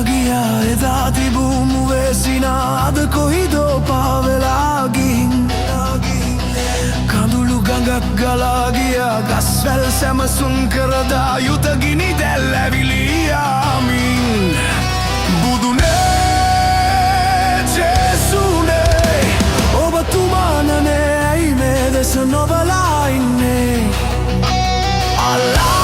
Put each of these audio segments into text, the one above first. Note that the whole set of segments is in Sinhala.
ගියා එදා තිබූ මුවේසිනා අද කොහිදෝ පාවෙලා ගිහින් කඳුළු ගඟක් ගලා ගියා ගස්වැල් සැමසුම් කරදා යුද ගිනි දැල් ඇවිලී යාමින් බුදුනේ ජේසුනේ ඔබතුමානනේ ඇයි මේ දෙස නොබලා ඉන්නේ අල්ලා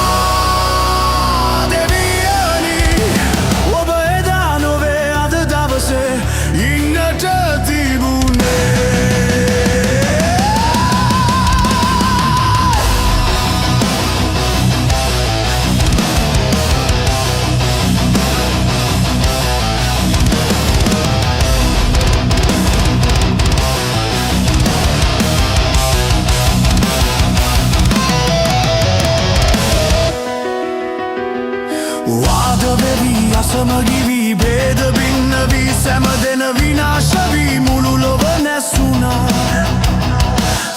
වාද වෙවී අසමගි වී ભેද භින්න වී සැම දෙන විනාශ වී මුළු ලොව නැසුණා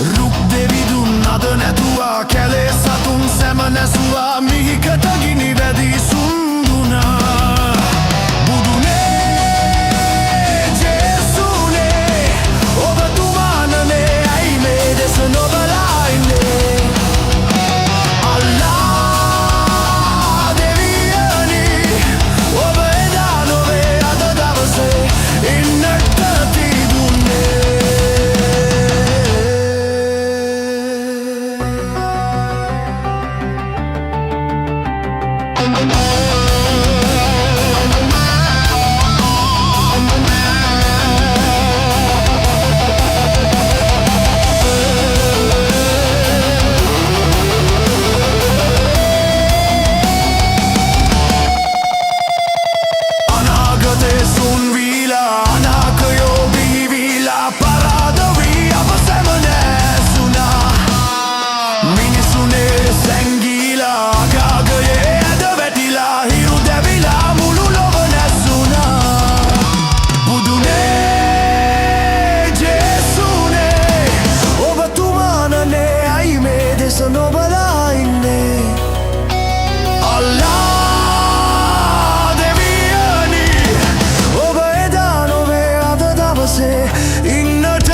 රුක් දෙවිදුන් අද නැතුවා කැලේ සතුන් සැම නැසුවා මිහිකට ගිනි වැදී සුන්දුනා බුදුනේ ජේසුනේ ඔබතුමානනේ ඇයි මේ දෙස නොබලා ඉන්නේ නොබලා ඉන්නේ අල්ලා දෙවියනි ඔබ එදා නොවේ අද දවසේ ඉන්නට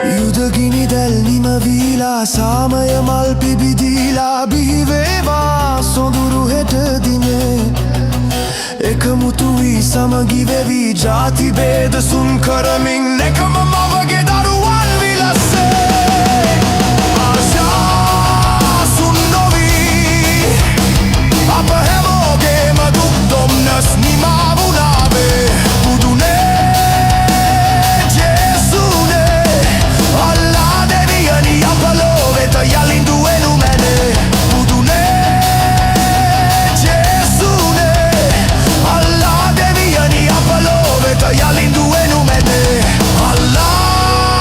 යුදගිනි දැල් නිමවීලා සාමය මල් පිබිදීලා බිහිවේවා සොඳුරු හෙට දිනේ එකමුතු වී සමගි වෙවී ජාති භේද සුන් කරමින් එකම මවගේ දරුවන් විලස්සේ ආශා සුන් නොවී අප හැමෝගේම දුක් දුම්නස් නිමා වුණාවේ බුදුනේ Allah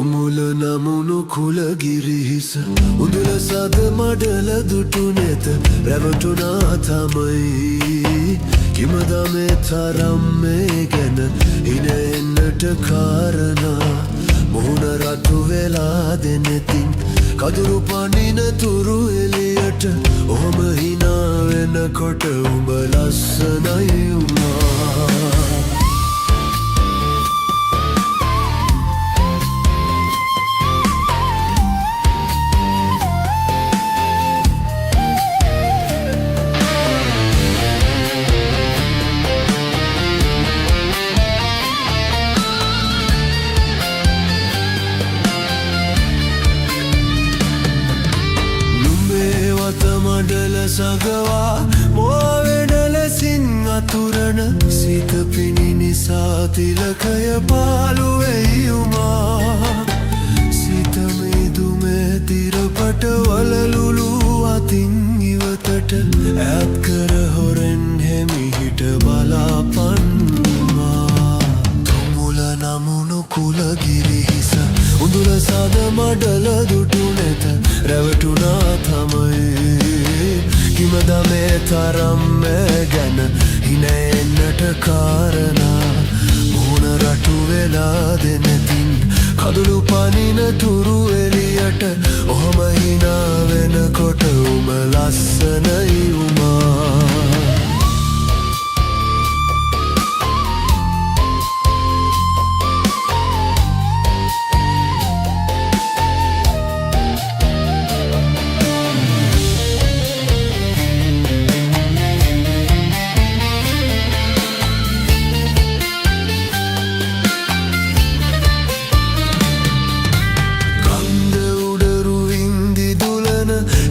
තුමුල නමුණු කුලගිරිහිස උඳුල සද මඩල දුටු නෙත රැවටුනා තමයි කිමදමේ තරම් මේ ගැන හින එන්නට කාරණා මුහුණ රතු වෙලා දෙනෙතින් කදුරු පනින තුරු එලියට ඔහොම හිනා වෙනකොට උඹ ලස්සනයි උනා මඩල සගවා මෝවෙනලසින් අතුරන සිත පිණි නිසා තිලකය පාලුවෙයිුමා සිත මිදුමේ තිරපට වලලුළු අතින් ඉවතට ඇත් කර හොරෙන් හෙමිහිට බලාපන්වා තුමුල නමුණු කුලගිරිහිස උඳුල සද මඩල දුටු නෙත රැවටුනා තමයි කිමදමේ තරම් මේ ගැන හින එන්නට කාරණා මුහුණ රටු වෙලා දෙනෙතින් කදුළු පනින තුරු එලියට ඔහොම හිනා වෙනකොට උඹ ලස්සනයි උමා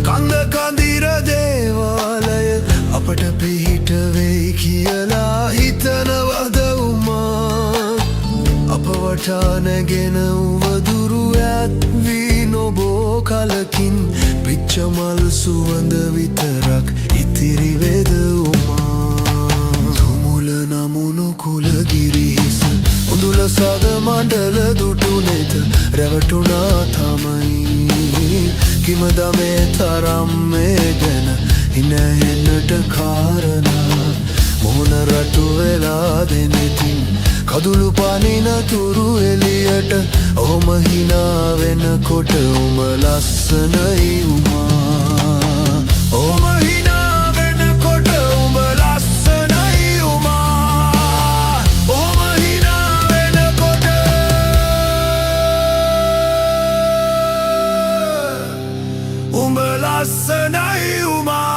කන්ද කඳිර දේවාලය අපට පිහිට වෙයි කියලා හිතනවද උමා අප වටා නැගෙන උවදුරු ඇත් වී නොබෝ කලකින් පිච්චමල් සුවඳ විතරක් ඉතිරි වෙද උමා තුමුල නමුණු කුලගිරිහිස උඳුල සද මඩල දුටු නෙත රැවටුනා තමයි කිමදමේ තරම් මේ ගැන හින එන්නට කාරණා මුහුණ රටු වෙලා දෙනෙතින් කදුළු පනින තුරු එලියට ඔහොම හිනා වෙනකොට උඹ ලස්සනයි උමා ඔහොම හිනා වෙනකොට උඹ ලස්සනයි උමා ඔහොම හිනා වෙනකොට උඹ ලස්සනයි උමා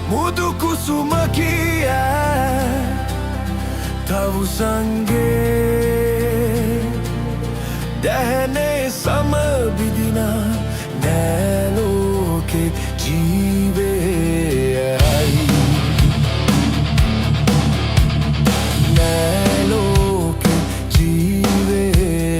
මුදු කුසුම කිය තවුසන්ගේ දැහැනේ සමබිදිනා නෑලෝකෙ ජීවයයි නෑලෝකෙ ජීවයයි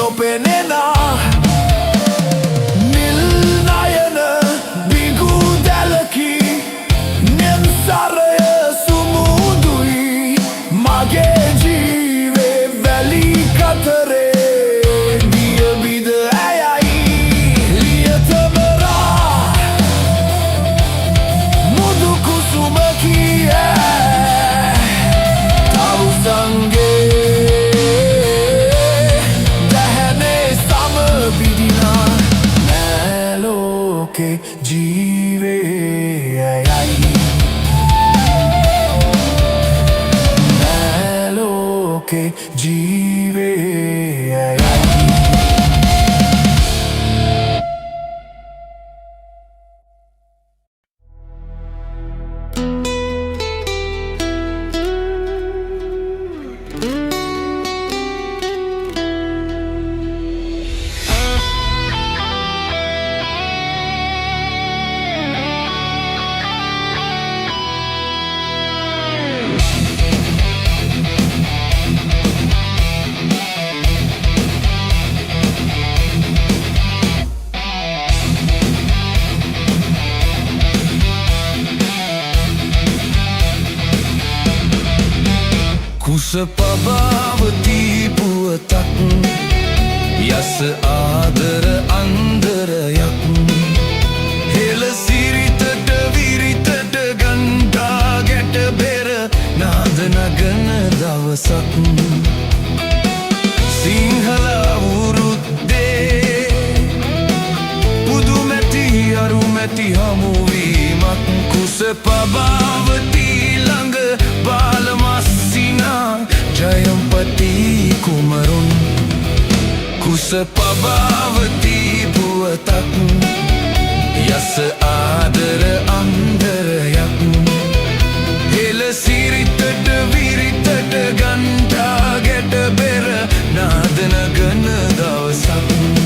නොපෙනෙන නිල් නයන බිඟු දැලකි නින්සරය සුමුදුයි මගේ ජීවේ වැලි කතරේ නියබිද ඇයයි ලියතමරා මුදු කුසුමකි තවුසන්ගේ ජීවේ ඇයයි ලෝකෙ ජීවේ ඇයයි කුස පබාවති පුවතක් යස ආදර අන්දරයක් හෙළ සිරිතට විරිතට ගන්ඩා ගැට බෙර නාද නගන දවසක් සිංහල වුරුද්දේ පුදුමැති අරුමැති හමුවීමක් කුස පබාවති ළඟ බාලමස්සිනා ජයම්පති කුමරුන් කුස පබාවති පුවතක් යස ආදර අන්දරයක් හෙළ සිරිතට විරිතට ගන්ඩා ගැට බෙර නාද නගන දවසක්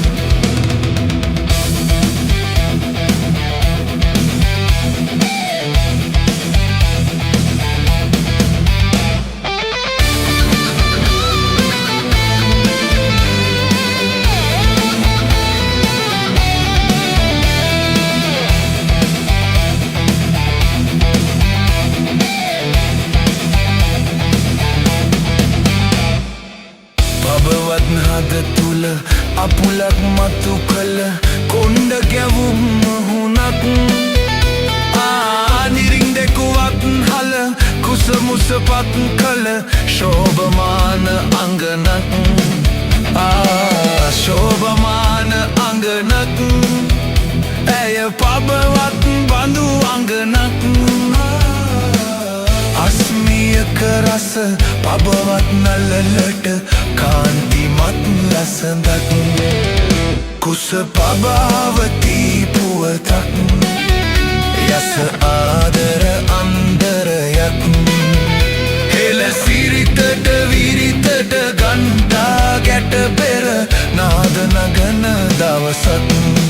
හද තුළ අපුලක් මතු කළ කොණ්ඩ ගැවුම් මුහුණක් නිරින් දෙකුවක් හල කුසමුසපත් කළ ශෝභමාන අංගනක් ශෝභමාන අංගනක් ඇය පබවත් බඳු අංගනක් අස්මියක රස පබවත් නලලට කාන්තිමත් ලසඳක් කුස පබාවති පුවතක් යස ආදර අන්දරයක් හෙළ සිරිතට විරිතට ගන්ඩා ගැට පෙර නාද නගන දවසක්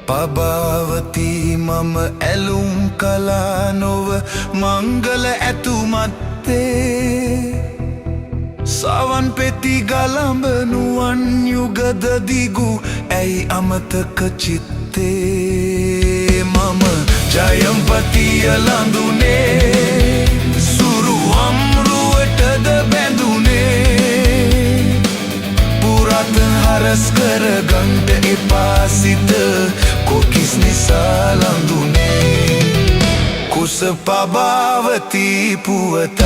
පබාවති මම ඇලුම් කලා නොව මංගල ඇතුමත්තේ සවන් පෙති ගලඹ නුවන් යුගද දිගු ඇයි අමතක චිත්තේ මම ජයම්පතිය ලඳුනේ සුරු අම්රුවටද බැඳුනේ පුරත් හරස් කර ගන්ට එපා සිත කොකිස් නිසා ලඳුනේ කුස පබාවති පුවතක්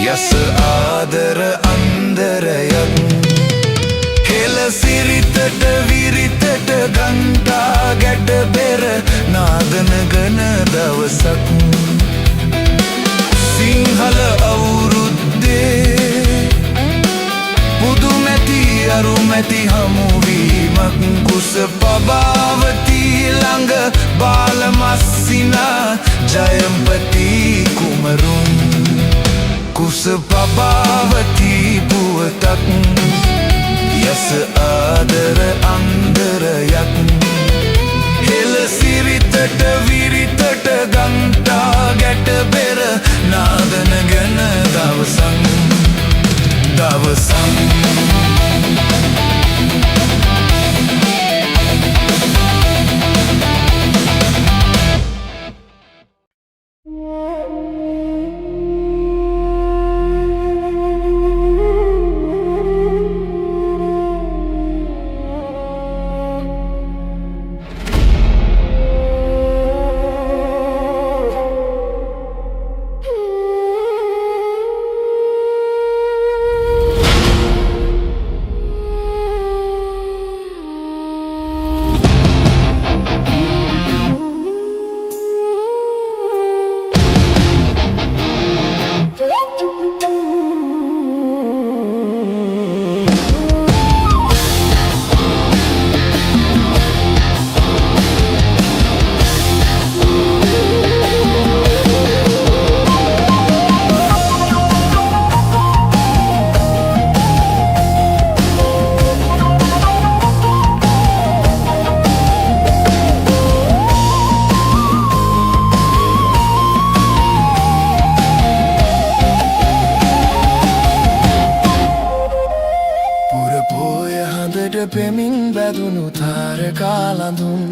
යස ආදර අන්දරයක් හෙළ සිරිතට විරිතට ගන්ඩා ගැට බෙර නාද නගන දවසක් සිංහල අවුරුද්දේ පුදුමැති අරුමැති හමුවීමක් කුස පබාවතී ළඟ බාලමස්සිනා ජයම්පති කුමරුන් කුස පබාවතී පුවතක් යස ආදර අන්දරයක් හෙළ සිරිතට විරිතට ගන්තා ගැට බෙර නාදන ගැන දවසන් දවසන් පෙමින් බැදුණු තාරකාලඳුන්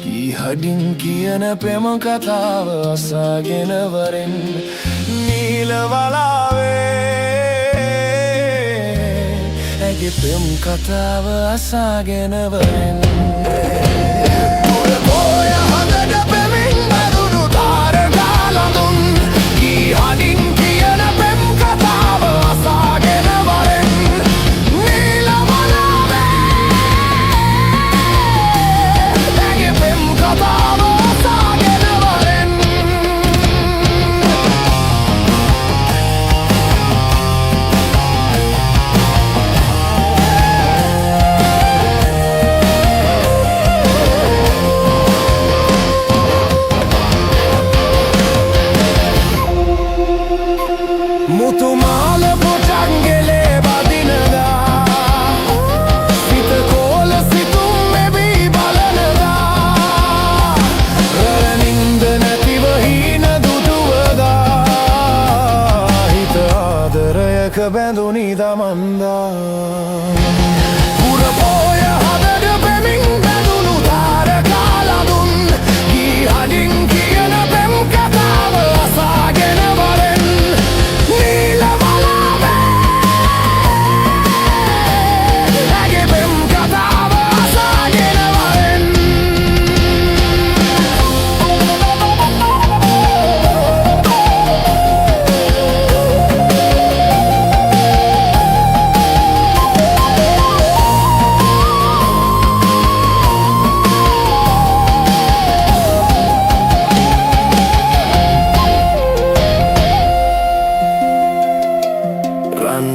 කීහඩින් කියන පෙම කතාව අසාගෙන වරෙන් නීලවලාවේ ඇගේ පෙම් කතාව අසාගෙන වරෙන් පොය හඳට පෙමින් බැදුණු තාරකාලඳුන් කීහඩින් කියන පෙම් කතාව අසාගෙන වරෙන් මුතුමාල පොටන්ගෙලේ බදිනදා සිත කෝල සිතුම් මෙබී බලනදා රනින්ද නැතිව හීන දුටුවදා හිත ආදරයක බැඳුනි දමන්දා පුරපෝය හදට පෙමින් බැඳුණු තාරකාලඳුන් කීහඩින් කියන පෙම් කතාව අසාගෙන වරෙන්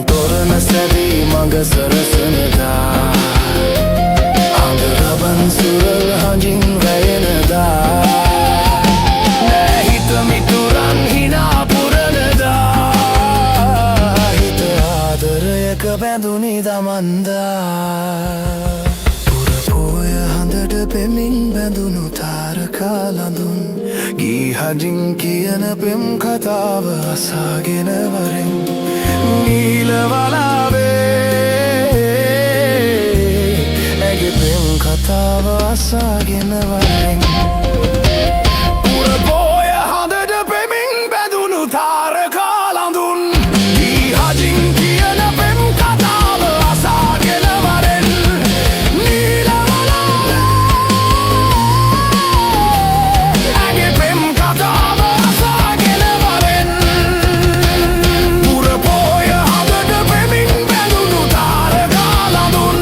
තොරණ සැදී මඟ සරසනදා අඳරබන් සුරල් හඳින් වැයෙනදා නැහිත මිතුරන් හිනා පුරනදා හිත ආදරයක බැඳුනි දමන්දා පුරපෝය හඳට පෙමින් බැඳුණු තාරකාලඳුන් ගීහඩින් කියන පෙම් කතාව අසාගෙන වරෙන් නීලවලාවේ ඇගේ පෙම් කතාව අසාගෙන වරෙන් පුරපෝය හඳට පෙමින් බැඳුණු තාරකාලඳුන් ගීහඩින් කියන පෙම් කතාව අසාගෙන වරෙන් නීලවලාවේ ඇගේ පෙම් කතාව අසාගෙන වරෙන් පුරපෝය හඳට පෙමින් බැඳුණු තාරකාලඳුන්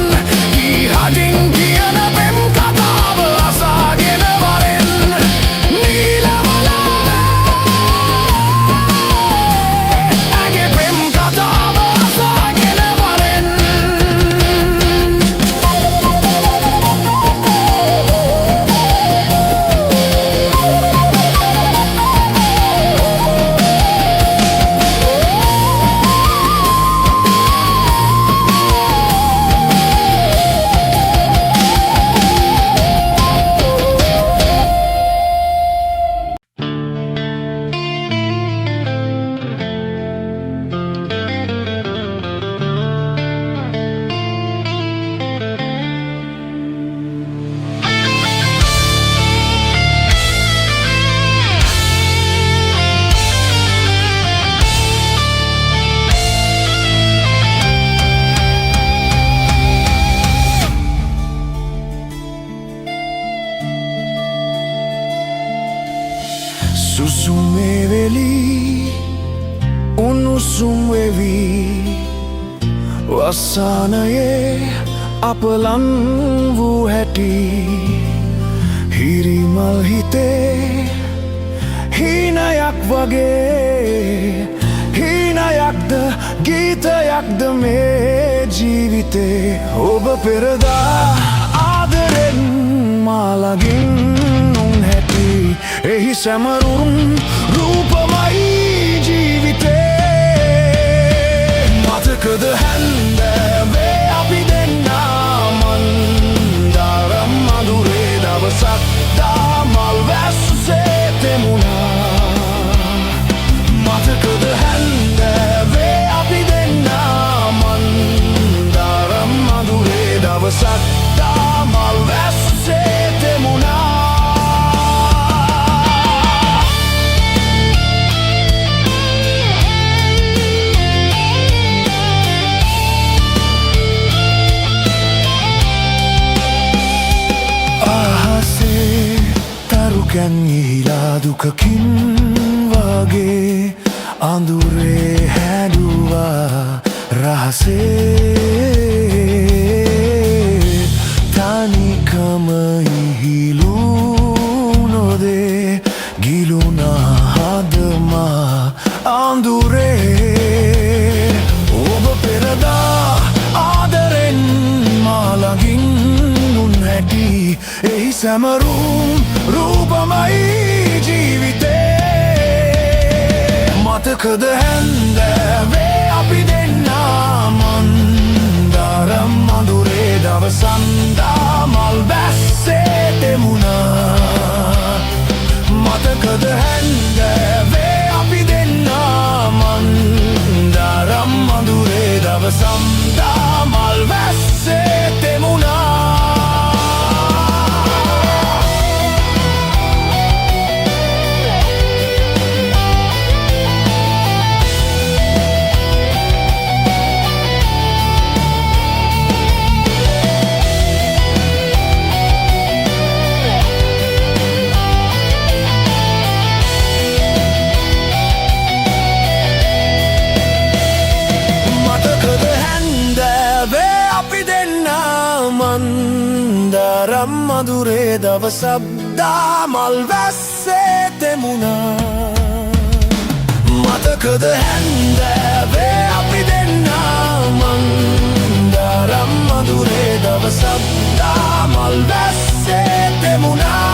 කීහඩින් කියන පෙම් කතාව අසාගෙන සුසුමේවෙලි උණුසුම් වෙවි වස්සානයේ අපලන් වූ හැටි හිරිමල් හිතේ හීනයක් වගේ හීනයක්ද ගීතයක්ද මේ ජීවිතේ ඔබ පෙරදා ආදරෙන් මාලගින් උන් හැටි එහි සැමරුම් රූපමයි ජීවිතේ මතකද හැන්දෑවේ අපි දෙන්නා මන්දාරම් මధుරේ දවසක් දාමල් වැස්සේ තෙමුණා මතකද හැන්දෑවේ අපි දෙන්නා මන්දාරම් මధుරේ දවසක් දාමල් වැස්සේ තෙමුණා ගිහිලා දුකකින් වගේ අඳුරේ හැඩුවා රහසේ තනිකම ඉහිලූ නොදේ ගිලුණා හදමා අඳුරේ ඔබ පෙරදා ආදරෙන් මාලගින් උන් හැටි එහි සැමරුම් රූපමයි ජීවිතේ මතකද හැන්දෑවේ අපි දෙන්නා මන්දාරම් මధుරේ දවසන්දා මල් බැස්සේ තෙමුණා මතකද හැන්දෑවේ අපි දෙන්නා මන්දාරම් මధుරේ දවසන්දා මල් බැස්සේ තෙමුණා මන්දාරම් මధుරේ දවසක් දාමල් වැස්සේ තෙමුණා මතකද හැන්දෑවේ අපි දෙන්නා මන්දාරම් මధుරේ දවසක් දාමල් වැස්සේ තෙමුණා